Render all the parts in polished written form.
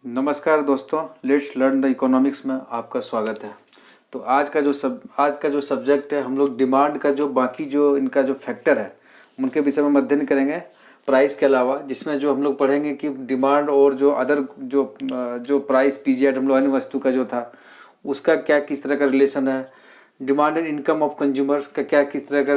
नमस्कार दोस्तों, let's learn the economics में आपका स्वागत है। तो आज का जो सब्जेक्ट है, हम लोग डिमांड का जो बाकी जो इनका जो फैक्टर है उनके विषय में अध्ययन करेंगे प्राइस के अलावा, जिसमें जो हम लोग पढ़ेंगे कि डिमांड और जो अदर जो प्राइस पीजेड हम लोग अन्य वस्तु का जो था उसका क्या किस तरह का रिलेशन है, demand and income of consumer का क्या किस तरह का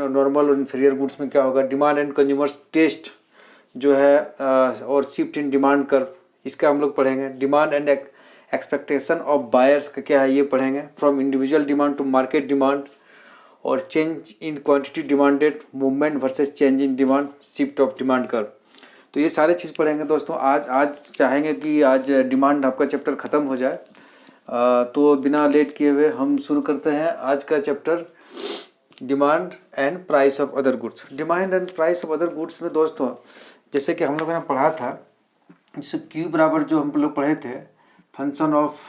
नॉर्मल और इन्फीरियर गुड्स में क्या होगा, डिमांड एंड कंज्यूमर्स टेस्ट जो है और शिफ्ट इन डिमांड कर्व इसका हम लोग पढ़ेंगे। Demand and expectation of buyers का क्या है ये पढ़ेंगे, from individual demand to market demand, और change in quantity demanded, movement versus change in demand, shift of demand curve. तो ये सारे चीज़ पढ़ेंगे दोस्तों। आज चाहेंगे कि आज डिमांड आपका चैप्टर ख़त्म हो जाए, तो बिना लेट किए हुए हम शुरू करते हैं आज का chapter, demand and price of other goods. Demand and price of other goods में दोस्तों जैसे कि हम लोगों ने पढ़ा था, जैसे क्यू बराबर जो हम लोग पढ़े थे, फंक्शन ऑफ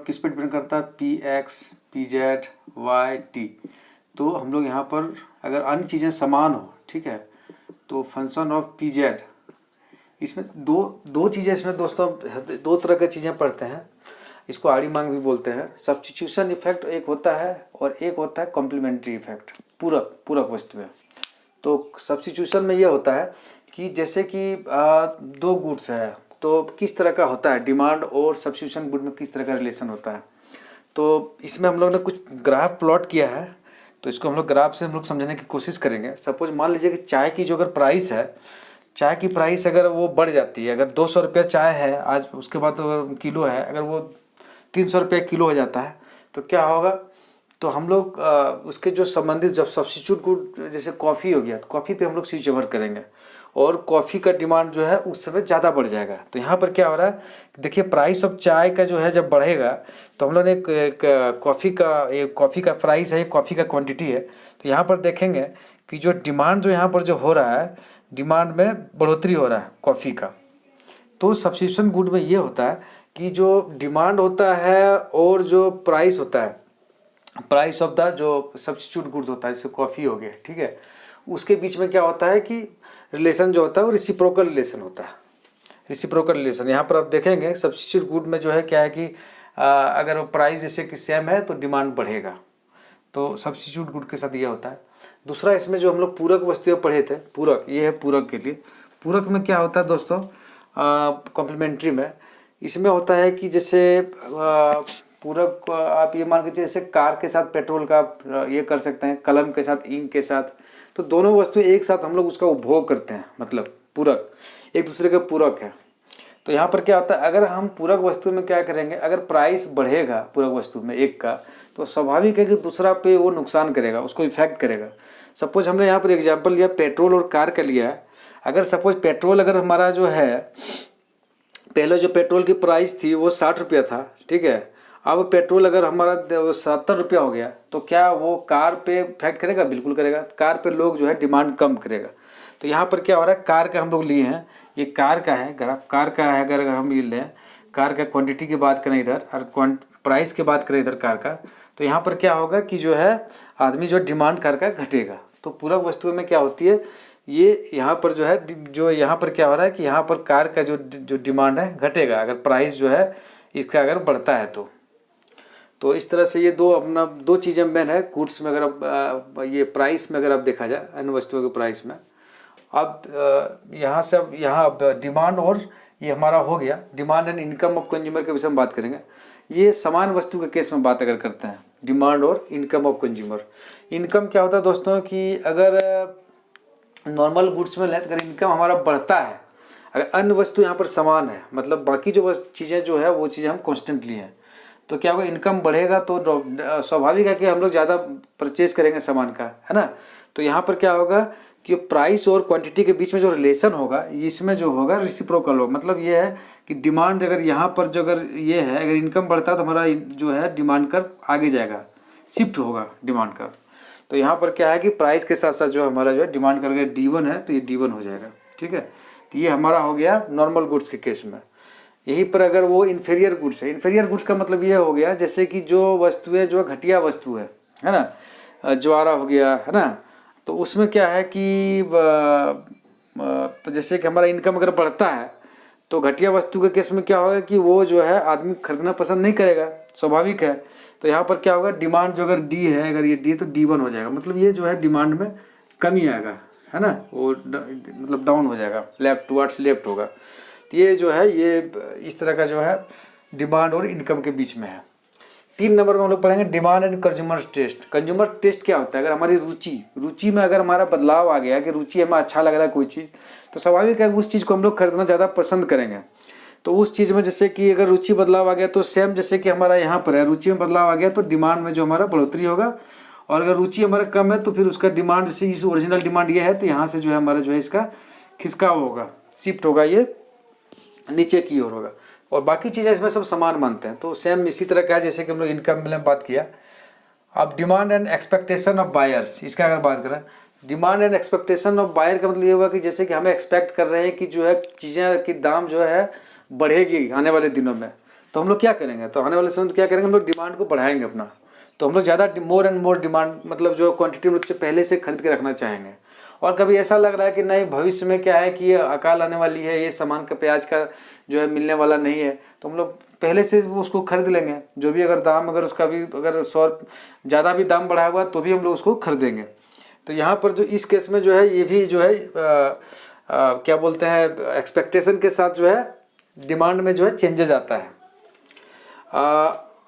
किस पे डिपेंड करता है, P X P Z Y T. तो हम लोग यहाँ पर अगर अन्य चीज़ें समान हो, ठीक है, तो फंक्शन ऑफ पी जेड, इसमें दो चीज़ें इसमें दोस्तों, दो तरह की चीज़ें पढ़ते हैं, इसको आड़ी मांग भी बोलते हैं। सब्स्टिट्यूशन इफेक्ट एक होता है और एक होता है कॉम्प्लीमेंट्री इफेक्ट, पूरक वस्तु में। तो सब्स्टिट्यूशन में ये होता है कि जैसे कि दो गुड्स है तो किस तरह का होता है, डिमांड और सब्स्टिट्यूशन गुड में किस तरह का रिलेशन होता है। तो इसमें हम लोग ने कुछ ग्राफ प्लॉट किया है, तो इसको हम लोग ग्राफ से हम लोग समझने की कोशिश करेंगे। सपोज मान लीजिए कि चाय की जो अगर प्राइस है, चाय की प्राइस अगर वो बढ़ जाती है, अगर 200 रुपया चाय है आज, उसके बाद अगर किलो है, अगर वो 300 रुपया किलो हो जाता है, तो क्या होगा, तो हम लोग उसके जो संबंधित जब सब्स्टिट्यूट गुड जैसे कॉफ़ी हो गया, तो कॉफ़ी पे हम लोग स्विच ओवर करेंगे और कॉफ़ी का डिमांड जो है उस समय ज़्यादा बढ़ जाएगा। तो यहाँ पर क्या हो रहा है, देखिए प्राइस ऑफ चाय का जो है जब बढ़ेगा, तो हम लोग ने कॉफ़ी का प्राइस है, कॉफ़ी का क्वांटिटी है, तो यहाँ पर देखेंगे कि जो डिमांड जो यहाँ पर जो हो रहा है, डिमांड में बढ़ोतरी हो रहा है कॉफ़ी का। तो सब्स्टिट्यूशन गुड में ये होता है कि जो डिमांड होता है और जो प्राइस होता है, प्राइस ऑफ द जो सब्स्टिट्यूट गुड होता है, जैसे कॉफ़ी हो गया, ठीक है, उसके बीच में क्या होता है कि रिलेशन जो होता है वो रिसिप्रोकल रिलेशन होता है। रिसिप्रोकल रिलेशन यहाँ पर आप देखेंगे सब्स्टिट्यूट गुड में जो है क्या है कि अगर वो प्राइस जैसे कि सेम है तो डिमांड बढ़ेगा, तो सब्स्टिट्यूट गुड के साथ ये होता है। दूसरा इसमें जो हम लोग पूरक वस्तुएं पढ़े थे, पूरक, ये है पूरक के लिए। पूरक में क्या होता है दोस्तों, कॉम्प्लीमेंट्री में इसमें होता है कि जैसे पूरक आप ये मान के चलिए, जैसे कार के साथ पेट्रोल का ये कर सकते हैं, कलम के साथ इंक के साथ, तो दोनों वस्तु एक साथ हम लोग उसका उपभोग करते हैं, मतलब पूरक एक दूसरे के पूरक है। तो यहाँ पर क्या होता है, अगर हम पूरक वस्तु में क्या करेंगे, अगर प्राइस बढ़ेगा पूरक वस्तु में एक का, तो स्वाभाविक है कि दूसरा पे वो नुकसान करेगा, उसको इफेक्ट करेगा। सपोज हमने यहाँ पर एग्जाम्पल लिया पेट्रोल और कार का लिया है। अगर सपोज पेट्रोल अगर हमारा जो है, पहले जो पेट्रोल की प्राइस थी वो 60 रुपया था, ठीक है, अब पेट्रोल अगर हमारा 70 रुपया हो गया, तो क्या वो कार पे इफेक्ट करेगा? बिल्कुल करेगा। कार पे लोग जो है डिमांड कम करेगा। तो यहाँ पर क्या हो रहा है, कार का हम लोग लिए हैं, ये कार का है ग्राफ, कार का है। अगर हम ये लें कार का क्वांटिटी की बात करें इधर, और प्राइस की बात करें इधर कार का, तो यहाँ पर क्या होगा कि जो है आदमी जो डिमांड कार का घटेगा। तो पूरक वस्तुओं में क्या होती है, ये यहाँ पर जो है, जो यहाँ पर क्या हो रहा है कि यहाँ पर कार का जो डिमांड है घटेगा, अगर प्राइस जो है इसका अगर बढ़ता है तो इस तरह से ये दो चीज़ें मेन है गुड्स में। अगर अब ये प्राइस में अगर आप देखा जाए अन्य वस्तुओं के प्राइस में, अब यहाँ से अब यहाँ अब डिमांड और ये हमारा हो गया, demand and income of consumer के विषय में बात करेंगे। ये समान वस्तु के केस में बात अगर करते हैं, डिमांड और इनकम ऑफ कंज्यूमर। इनकम क्या होता है दोस्तों कि अगर नॉर्मल गुड्स में लें, अगर इनकम हमारा बढ़ता है, अगर अन्य वस्तु यहाँ पर समान है, मतलब बाकी जो चीज़ें जो है वो चीज़ें हम कॉन्स्टेंटली हैं, तो क्या होगा, इनकम बढ़ेगा तो स्वाभाविक है कि हम लोग ज़्यादा परचेज करेंगे सामान का, है ना। तो यहाँ पर क्या होगा कि प्राइस और क्वांटिटी के बीच में जो रिलेशन होगा, इसमें जो होगा रिसिप्रोकल होगा। मतलब ये है कि डिमांड अगर यहाँ पर जो अगर ये है, अगर इनकम बढ़ता है तो हमारा जो है डिमांड कर्व आगे जाएगा, शिफ्ट होगा डिमांड कर्व। तो यहाँ पर क्या है कि प्राइस के साथ साथ जो हमारा जो है डिमांड कर्व अगर D1 है तो ये D1 हो जाएगा, ठीक है। तो ये हमारा हो गया नॉर्मल गुड्स के केस में। यहीं पर अगर वो इन्फीरियर गुड्स है, इन्फीरियर गुड्स का मतलब ये हो गया जैसे कि जो वस्तुएं जो घटिया वस्तु है ना, ज्वारा हो गया, है ना, तो उसमें क्या है कि जैसे कि हमारा इनकम अगर बढ़ता है तो घटिया वस्तु के केस में क्या होगा कि वो जो है आदमी खरीदना पसंद नहीं करेगा, स्वाभाविक है। तो यहाँ पर क्या होगा, डिमांड जो अगर डी है, अगर ये डी तो D1 हो जाएगा, मतलब ये जो है डिमांड में कमी आएगा, है ना, वो मतलब डाउन हो जाएगा, लेफ्ट टुवर्ड्स लेफ्ट होगा। तो ये जो है ये इस तरह का जो है डिमांड और इनकम के बीच में है। 3 नंबर में हम लोग पढ़ेंगे demand and consumer taste. Consumer taste क्या होता है, अगर हमारी रुचि में अगर हमारा बदलाव आ गया कि रुचि हमें अच्छा लग रहा है कोई चीज़, तो स्वाभाविक है उस चीज़ को हम लोग खरीदना ज़्यादा पसंद करेंगे। तो उस चीज़ में जैसे कि अगर रुचि बदलाव आ गया तो सेम जैसे कि हमारा यहाँ पर है, रुचि में बदलाव आ गया तो डिमांड में जो हमारा बढ़ोतरी होगा, और अगर रुचि हमारा कम है तो फिर उसका डिमांड, जैसे इस ओरिजिनल डिमांड ये है तो यहाँ से जो है हमारा जो है इसका खिसकाव होगा, शिफ्ट होगा, ये नीचे की ओर होगा। और बाकी चीज़ें इसमें सब समान मानते हैं। तो सेम इसी तरह का है जैसे कि हम लोग इनकम में बात किया। अब demand and expectation of buyers, इसका अगर बात करें, demand and expectation of buyer का मतलब ये हुआ कि जैसे कि हमें एक्सपेक्ट कर रहे हैं कि जो है चीज़ें की दाम जो है बढ़ेगी आने वाले दिनों में, तो हम लोग क्या करेंगे, तो आने वाले समय में क्या करेंगे, हम लोग डिमांड को बढ़ाएंगे अपना। तो हम लोग ज़्यादा मोर एंड मोर डिमांड, मतलब जो क्वांटिटी में पहले से खरीद के रखना चाहेंगे। और कभी ऐसा लग रहा है कि नहीं भविष्य में क्या है कि ये अकाल आने वाली है, ये सामान का प्याज का जो है मिलने वाला नहीं है, तो हम लोग पहले से उसको खरीद लेंगे। जो भी अगर दाम, अगर उसका भी अगर 100 ज़्यादा भी दाम बढ़ा हुआ तो भी हम लोग उसको खरीदेंगे। तो यहाँ पर जो इस केस में जो है ये भी जो है क्या बोलते हैं, एक्सपेक्टेशन के साथ जो है डिमांड में जो है चेंजेस आता है।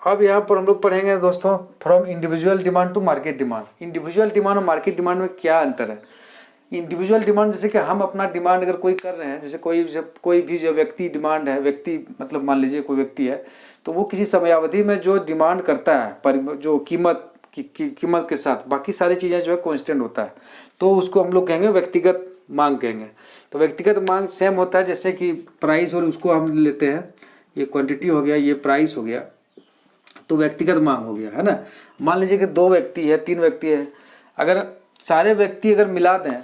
अब यहाँ पर हम लोग पढ़ेंगे दोस्तों from individual demand to market demand. Individual demand और मार्केट डिमांड में क्या अंतर है। इंडिविजुअल डिमांड जैसे कि हम अपना डिमांड अगर कोई कर रहे हैं, जैसे कोई भी जो व्यक्ति डिमांड है, व्यक्ति मतलब मान लीजिए कोई व्यक्ति है, तो वो किसी समयावधि में जो डिमांड करता है पर जो कीमत कीमत के साथ बाकी सारी चीज़ें जो है कांस्टेंट होता है, तो उसको हम लोग कहेंगे व्यक्तिगत मांग कहेंगे। तो व्यक्तिगत मांग सेम होता है जैसे कि प्राइस, और उसको हम लेते हैं, ये क्वांटिटी हो गया, ये प्राइस हो गया, तो व्यक्तिगत मांग हो गया, है ना। मान लीजिए कि 2 व्यक्ति है, 3 व्यक्ति है, अगर सारे व्यक्ति अगर मिला दें,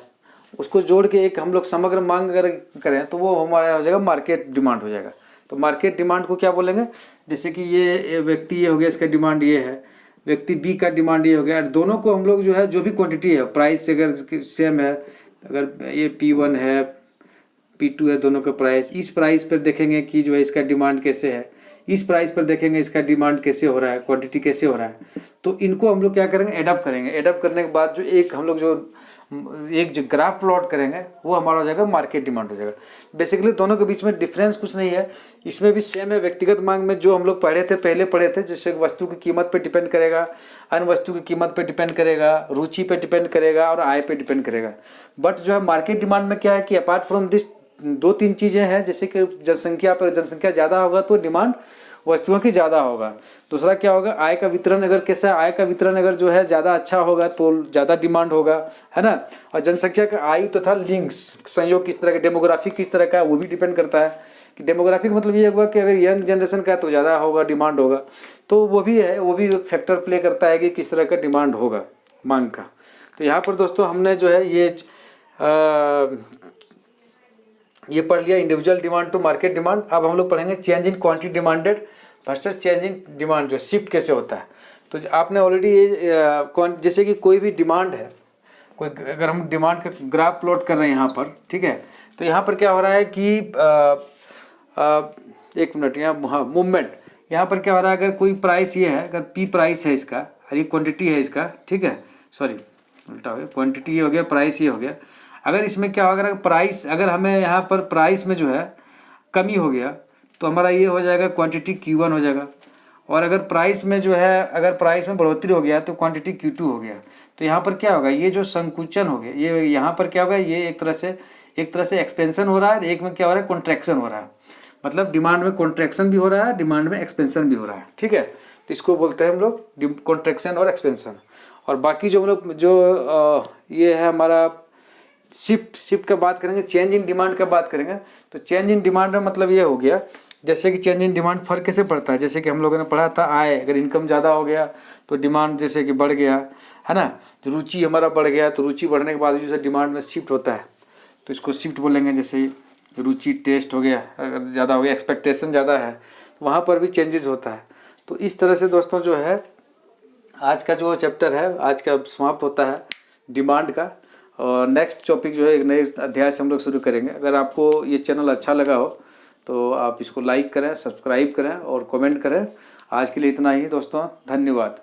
उसको जोड़ के एक हम लोग समग्र मांग अगर करें तो वो हमारा हो जाएगा मार्केट डिमांड हो जाएगा। तो मार्केट डिमांड को क्या बोलेंगे, जैसे कि ये व्यक्ति ये हो गया, इसका डिमांड ये है, व्यक्ति बी का डिमांड ये हो गया, दोनों को हम लोग जो है जो भी क्वांटिटी है प्राइस से अगर सेम है, अगर ये P1 है P2 है, दोनों का प्राइस, इस प्राइस पर देखेंगे कि जो है इसका डिमांड कैसे है, इस प्राइस पर देखेंगे इसका डिमांड कैसे हो रहा है, क्वांटिटी कैसे हो रहा है। तो इनको हम लोग क्या करेंगे, एडअप करेंगे। एडअप करने के बाद जो एक हम लोग जो ग्राफ प्लॉट करेंगे वो हमारा हो जाएगा मार्केट डिमांड हो जाएगा। बेसिकली दोनों के बीच में डिफरेंस कुछ नहीं है, इसमें भी सेम है। व्यक्तिगत मांग में जो हम लोग पहले पढ़े थे, जैसे वस्तु की कीमत पे डिपेंड करेगा, अन्य वस्तु की कीमत पे डिपेंड करेगा, रुचि पे डिपेंड करेगा और आय पे डिपेंड करेगा। बट जो है मार्केट डिमांड में क्या है कि अपार्ट फ्रॉम दिस 2-3 चीज़ें हैं, जैसे कि जनसंख्या ज़्यादा होगा तो डिमांड वस्तुओं की ज़्यादा होगा। दूसरा क्या होगा, आय का वितरण अगर कैसा, आय का वितरण अगर जो है ज़्यादा अच्छा होगा तो ज़्यादा डिमांड होगा, है ना। और जनसंख्या का आयु तथा लिंक्स संयोग किस तरह का, डेमोग्राफी किस तरह का, वो भी डिपेंड करता है कि डेमोग्राफी का मतलब ये होगा कि अगर यंग जनरेशन का है तो ज़्यादा होगा, डिमांड होगा। तो वो भी है, वो भी फैक्टर प्ले करता है कि किस तरह का डिमांड होगा मांग का। तो यहाँ पर दोस्तों हमने जो है ये पढ़ लिया individual demand to market demand. अब हम लोग पढ़ेंगे change in quantity demanded versus change in demand, जो शिफ्ट कैसे होता है। तो आपने ऑलरेडी ये जैसे कि कोई भी डिमांड है, कोई अगर हम डिमांड का ग्राफ प्लॉट कर रहे हैं यहाँ पर, ठीक है, तो यहाँ पर क्या हो रहा है कि एक मिनट, यहाँ हाँ मूवमेंट, यहाँ पर क्या हो रहा है, अगर कोई प्राइस ये है, अगर P प्राइस है इसका और ये क्वान्टिटी है इसका, ठीक है, सॉरी उल्टा हो गया, क्वान्टिटी ये हो गया, प्राइस ये हो गया। अगर इसमें क्या होगा, अगर प्राइस, अगर हमें यहाँ पर प्राइस में जो है कमी हो गया तो हमारा ये हो जाएगा क्वांटिटी Q1 हो जाएगा, और अगर प्राइस में जो है, अगर प्राइस में बढ़ोतरी हो गया तो क्वांटिटी Q2 हो गया। तो यहाँ पर क्या होगा, ये जो संकुचन हो गया, ये यहाँ पर क्या होगा, ये एक तरह से एक्सपेंशन हो रहा है, एक में क्या हो रहा है, कॉन्ट्रैक्शन हो रहा है। मतलब डिमांड में कॉन्ट्रैक्शन भी हो रहा है, डिमांड में एक्सपेंशन भी हो रहा है, ठीक है। तो इसको बोलते हैं हम लोग कॉन्ट्रैक्शन और एक्सपेंशन। और बाकी जो हम लोग जो ये है हमारा शिफ्ट का बात करेंगे, चेंज इन डिमांड का बात करेंगे। तो चेंज इन डिमांड में मतलब ये हो गया, जैसे कि चेंज इन डिमांड फर्क कैसे पड़ता है, जैसे कि हम लोगों ने पढ़ा था आय, अगर इनकम ज़्यादा हो गया तो डिमांड जैसे कि बढ़ गया, है ना। तो रुचि हमारा बढ़ गया, तो रुचि बढ़ने के बाद जो डिमांड में शिफ्ट होता है तो इसको शिफ्ट बोलेंगे। जैसे रुचि टेस्ट हो गया, अगर ज़्यादा हो गया, एक्सपेक्टेशन ज़्यादा है तो वहाँ पर भी चेंजेस होता है। तो इस तरह से दोस्तों जो है आज का जो चैप्टर है आज का समाप्त होता है डिमांड का। और नेक्स्ट टॉपिक जो है एक नए अध्याय से हम लोग शुरू करेंगे। अगर आपको ये चैनल अच्छा लगा हो तो आप इसको लाइक करें, सब्सक्राइब करें और कमेंट करें। आज के लिए इतना ही दोस्तों, धन्यवाद।